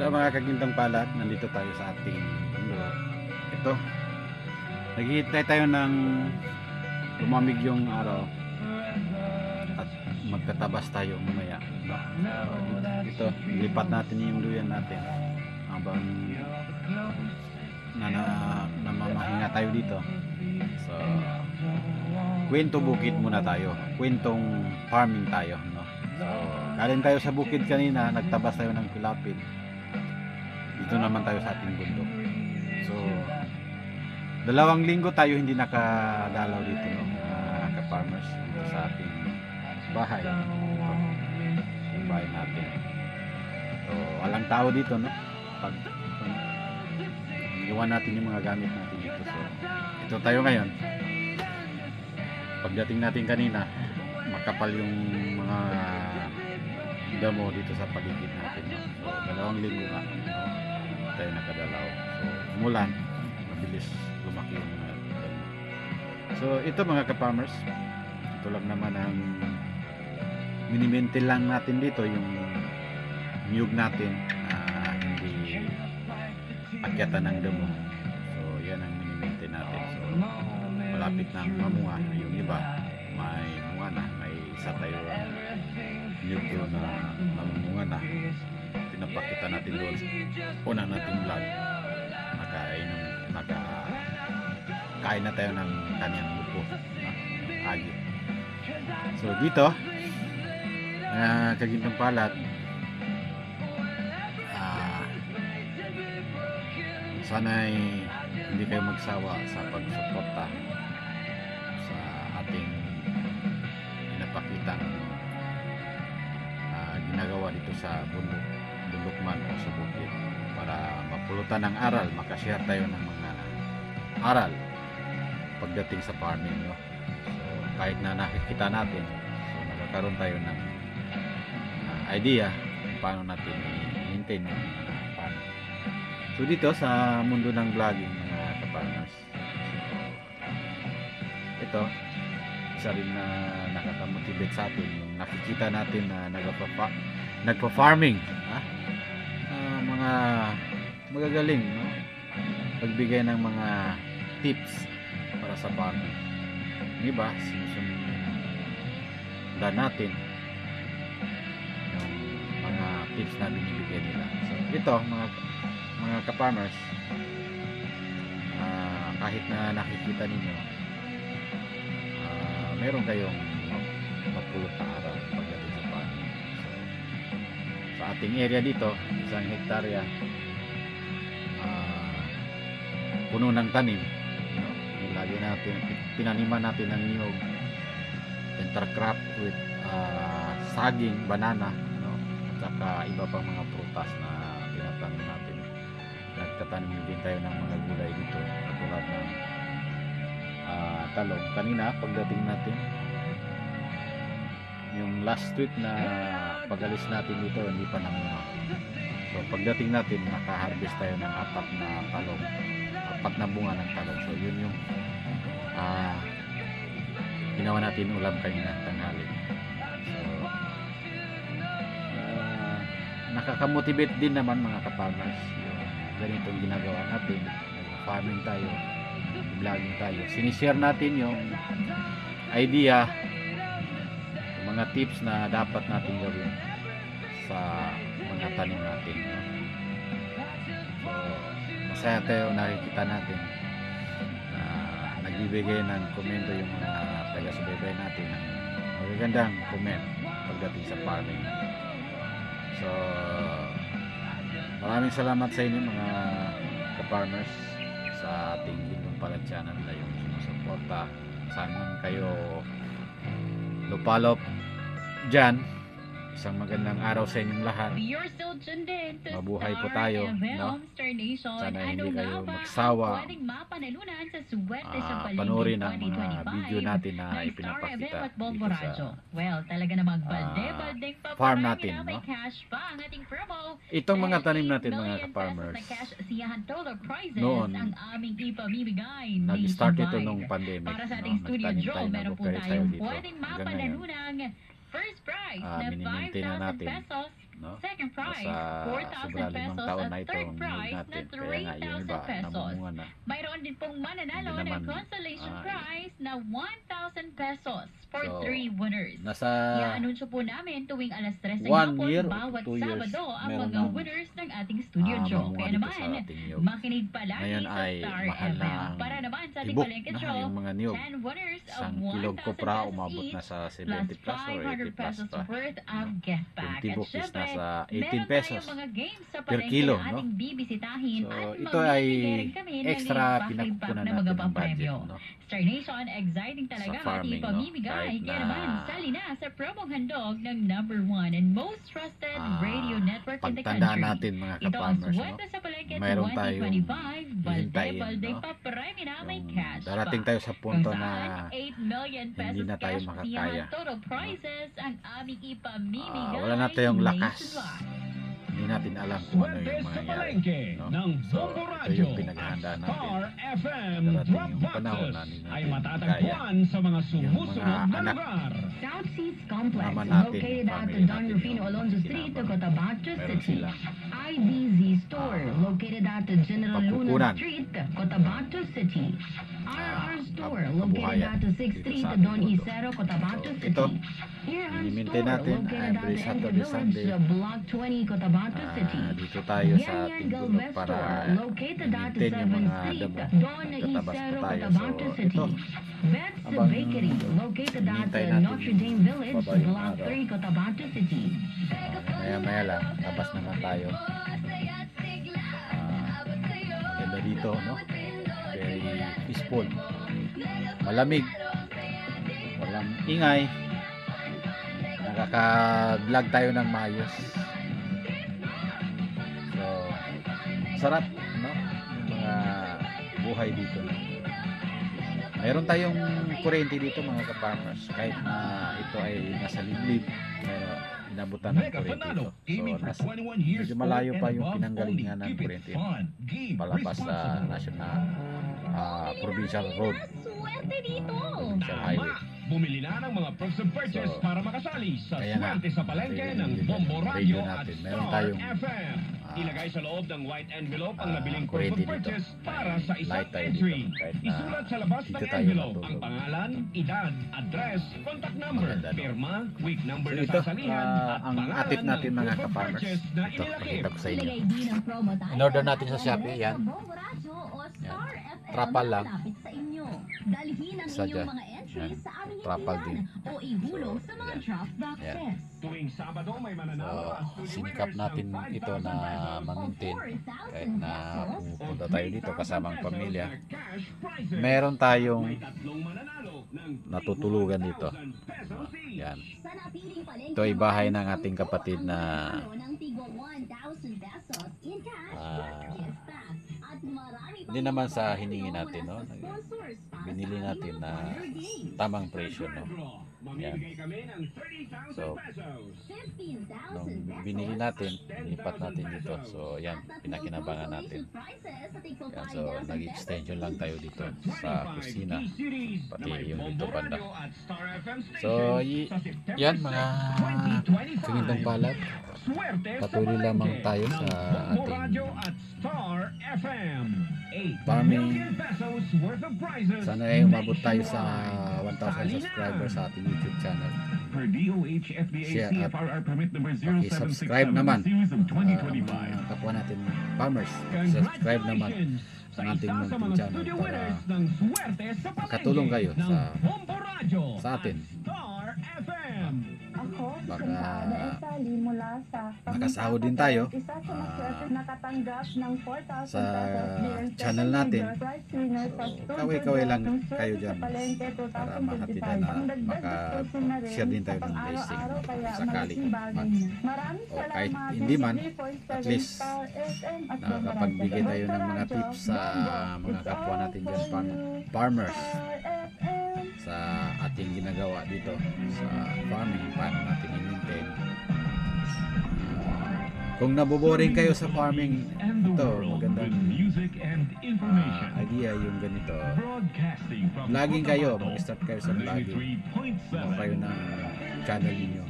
Hello mga kagintang palad, nandito tayo sa ating mundo. Ito, naghihintay tayo ng lumamig yung araw at magtatabas tayo mamaya. Ito, lipat natin yung duyan natin habang namamahinga tayo dito. So, kwento bukid muna tayo, kwentong farming tayo, no? So, galing tayo sa bukid kanina, nagtabas tayo ng pilapil. Dito naman tayo sa ating bundok. So, 2 linggo tayo hindi nakadalaw dito, no, ka-farmers, dito sa ating bahay. Ito, yung bahay natin. So, walang tao dito, no? Pag iwan natin yung mga gamit natin dito. So, ito tayo ngayon. Pagdating natin kanina, makapal yung mga damo dito sa paligid natin, no? So, 2 linggo nga tayo nakadalaw. So, umulan, mabilis lumaki yung mga damo. So, ito mga ka-farmers, ito lang naman ang minimaintain lang natin dito, yung niyog natin na hindi akyatan ng damo. So, yan ang minimaintain natin. So, malapit na ang mamunga. Yung iba, may munga na. May isa tayo niyog doon na mamunga na. Pinapakita natin doon una nating vlog. Kain na tayo ng kanyang buko, agi. So dito kagintang palad, sana'y hindi kayo magsawa sa pagsuporta sa ating pinapakitang ginagawa dito sa bundok man o sa bukid, para mapulutan ng aral, makashare tayo ng mga aral pagdating sa farming, no? So, kahit na nakikita natin, so magkakaroon tayo ng idea kung paano natin i-maintain yung farming. So dito sa mundo ng vlogging, mga ka-farmers, so, ito isa rin na nakaka-motivate sa atin yung nakikita natin na nagpa-farming, mga magagaling, no? Pagbigay ng mga tips para sa farming. Yung iba, sinusundan natin yung mga tips na binibigay nila. So ito mga ka-farmers, kahit na nakikita ninyo, meron kayong mapulot na araw pagdating sa farming. So, sa ating area dito, 1 hektarya, puno ng tanim, no? Lagi natin pinaniman natin ng niyog, intercrop with saging, banana, no? At saka iba pang mga prutas na tinatanim natin. Nagtatanim din tayo ng mga gulay dito, katulad ng talong. Kanina pagdating natin, yung last week na pagalis natin dito, hindi pa namunga. So pagdating natin, naka-harvest tayo ng 4 na talong, 4 na bunga ng talong. So yun yung ginawa natin ulam kanina tanghali. So nakaka-motivate din naman mga ka-farmers yung ganitong ginagawa natin. Farming tayo, vlogging tayo, sinishare natin yung idea, yung mga tips na dapat natin gawin sa mga tanim natin, no? So masaya tayo nakikita natin na nagbibigay ng komento yung mga taga-subaybay natin ng magagandang comment pagdating sa farming. So maraming salamat sa inyo mga ka-farmers sa ating Gintong Palad channel na yung sumusuporta. Saan man kayo lupalop dyan, isang magandang araw sa inyong lahat. Mabuhay po tayo, no? Sana hindi kayo magsawa panoorin ang mga video natin na ipinapakita dito sa farm natin, no? Itong mga tanim natin mga ka-farmers, noon nag-start ito nung pandemic, no? Nagtanim tayo, nag-operate tayo dito hanggang ngayon. Minimaintain na natin no? Second prize, Nasa 4,000 sobra 5 pesos taon at na third itong prize na natin. Kaya nga yung iba 3,000 pesos. namumunga na. Mayroon din pong mananalo Hindi ng naman, consolation prize na 1,000 pesos for 3 winners. Nasa I-anunsyo po namin tuwing alas 3 ng 1 hapon year o bawat 2 years, Sabado ang meron mga ng, winners ng ating studio draw. mamunga Kaya dito naman, sa ating niyog. makinig palagi Ngayon sa ay Star mahal FM. ng Para naman sa ating tibok palengke na draw, yung mga niyog. 10 winners of Isang 1,000 kilog kopra pesos umabot each na sa plus 70 plus or 80 500 plus pesos pa. worth of gift Yung pack. At tibok is syempre, nasa 18 meron pesos tayong mga games sa per palengke kilo, na no? ating bibisitahin So, at ito ay magbibigay rin kami ng extra ibahay pinakukunan na natin mga ng budget, papremyo. no? Star Nation, exciting talaga Sa farming, ating no? pamimigay. Kahit Kaya na naman, sali na sa promong handog ng #1 and most trusted radio network in the pagtandaan country. natin mga Ito ang ka-farmers, no? Swelta sa Palengke Mayroon tayong 2025. hihintayin, Balde no? pa premyo na may Yung cash darating pa. tayo sa Kung punto saan, na 8 million pesos hindi na tayo cash makakaya. total prizes ang aming ipamimigay wala na tayong lakas. nationwide. Hindi natin alam kung ano Swerte yung sa mangyayari, palengke no? ng So, Bombo ito Radio yung pinaghahandaan at natin. Star FM Darating Drop yung panahon Boxes na hindi ay natin matatagpuan sa mga sumusunod na anak, lugar. South Seas Complex, naman natin, located at family Don natin Rufino yung Alonso Street, kinabang. Cotabato Meron City. sila. IBZ Store, located at General Luna Pagkukunan. Street, Cotabato City. RR Store, located kabuhayan at 6th dito Street, sa ating Don mundo. Isero, Cotabato So, City. ito, Earhart i-maintain Store, natin located every at Saturday, Enter Sunday. Village, Block 20, Cotabato City. Dito tayo sa Yan ating Yan dulo Galvez para Store, located at i-maintain yung 7th mga Street, damo. Don Tatabas Isero, pa tayo. Cotabato So, City. ito, Bet's habang Bakery, located at hinihintay natin Notre Dame Village, babayong Block araw. 3, Cotabato City. maya lang, labas naman tayo. Maganda dito, no? Very peaceful. Malamig. Walang ingay. Nakaka-vlog tayo ng maayos. So, sarap, no? Yung mga buhay dito. Mayroon tayong kuryente dito mga ka-farmers. Kahit na ito ay nasa liblib, pero inabutan ng Mega kuryente Panalo, ito. aiming for So, 21 years medyo malayo old pa and yung above, pinanggalingan only ng keep it kuryente. fun, give Palabas sa responsible. national provincial road. Swerte dito! Provincial highway. Tama! Bumili na ng mga proofs of purchase So, para makasali sa kaya nga, Swerte sa Palengke ito yung ng radio Bombo Radio at natin. Meron Star tayong, FM. Ilagay sa loob ng white envelope ang ah, nabiling proof kuryente of dito. purchase para sa isang Light tayo entry. dito. Kahit na Isulat sa labas dito ng tayo envelope matulog. ang pangalan, edad, address, contact number, Maganda, no? pirma, week number So, na ito, sasalihan, at ang pangalan atip natin ng mga proof of ka-farmers. purchase na Ito, inilagay. pakita ko sa inyo. Ilagay din ang promo tayo. In-order natin sa Shopee, yan. Bombo Radio o Star FM Trapal na lang. malapit sa inyo. Dalhin ang Isa inyong dyan. mga entries Yan. sa aming Trapal himpilan din. o ihulog So, sa mga yan. draft boxes. Tuwing Sabado may mananalo So, ang studio sinikap winners natin ng ito na 5,000 pesos. ma-maintain. 4,000 Kahit na pesos. pupunta tayo dito kasamang pamilya. Cash prizes. Meron tayong May tatlong mananalo ng natutulugan dito. 3,000 pesos each. Yan. Sa napiling palengke, Ito ay bahay ng isang ating tubo kapatid ang na mananalo ng tigwa 1,000 pesos in cash Ah, gift pack. At marami pang hindi naman sa premyo hiningi mula natin, no? sa sponsors para Binili sa natin aming na partner games. tamang presyo, no? Mamimigay kami ng 30,000 So, pesos. 15,000 Nung pesos. binili natin, lipat natin dito. So, yan, pinakinabangan natin. Yan, so, nag-extension lang tayo dito sa kusina. Pati yung dito banda. So, yan mga sumintong palad. Patuloy lamang tayo sa ating farming. Sana ay umabot tayo sa 1,000 subscribers sa ating YouTube channel. Per DOH FDA Share at CFRR permit number subscribe 0767 naman. series of Mga 2025. kapwa natin farmers, subscribe naman Congratulations sa sa ating isa sa munting mga channel studio para winners ng Swerte sa Palengke makatulong kayo ng sa Bombo Radio sa atin. at Star FM. Ako, Baka si Santa Esali mula sa makasahod din tayo, isa sa maswerte nakatanggap ng 4,000 sa pesos bilang channel second natin. major prize winner sa Studio Kaway-kaway lang ng Swerte kayo sa dyan Palengke para 2025. mahatidan na Ang dagdag discussion na rin maka-share din tayo sa ng blessing, pang-araw-araw, no? kaya Sakali malaking bagay man. na. Maraming O kahit salamat hindi man, Disney for at least Star FM at nakakapagbigay tayo ng mga Bombo tips sa Radio. mga It's kapwa all natin for dyan, you. farmers, Star FM. sa ating ginagawa dito sa farming, paano natin i-maintain. Kung naboboring kayo sa farming, And the ito, world with magandang music and information. idea yung ganito. Broadcasting from Vlogging kayo, Cotabato, mag-start kayo sa vlogging. 93.7. Kayo ng channel ninyo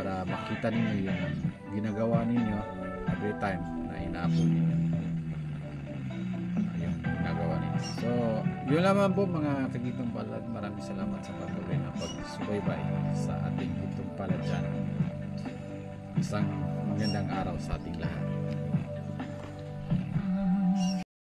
para makita ninyo yung ginagawa ninyo every time na ina-upload ninyo yung ginagawa ninyo. So yun lamang po mga kagitong palad, maraming salamat sa patuloy na pagsubaybay sa ating Gitong Palad channel. Isang magandang araw sa ating lahat.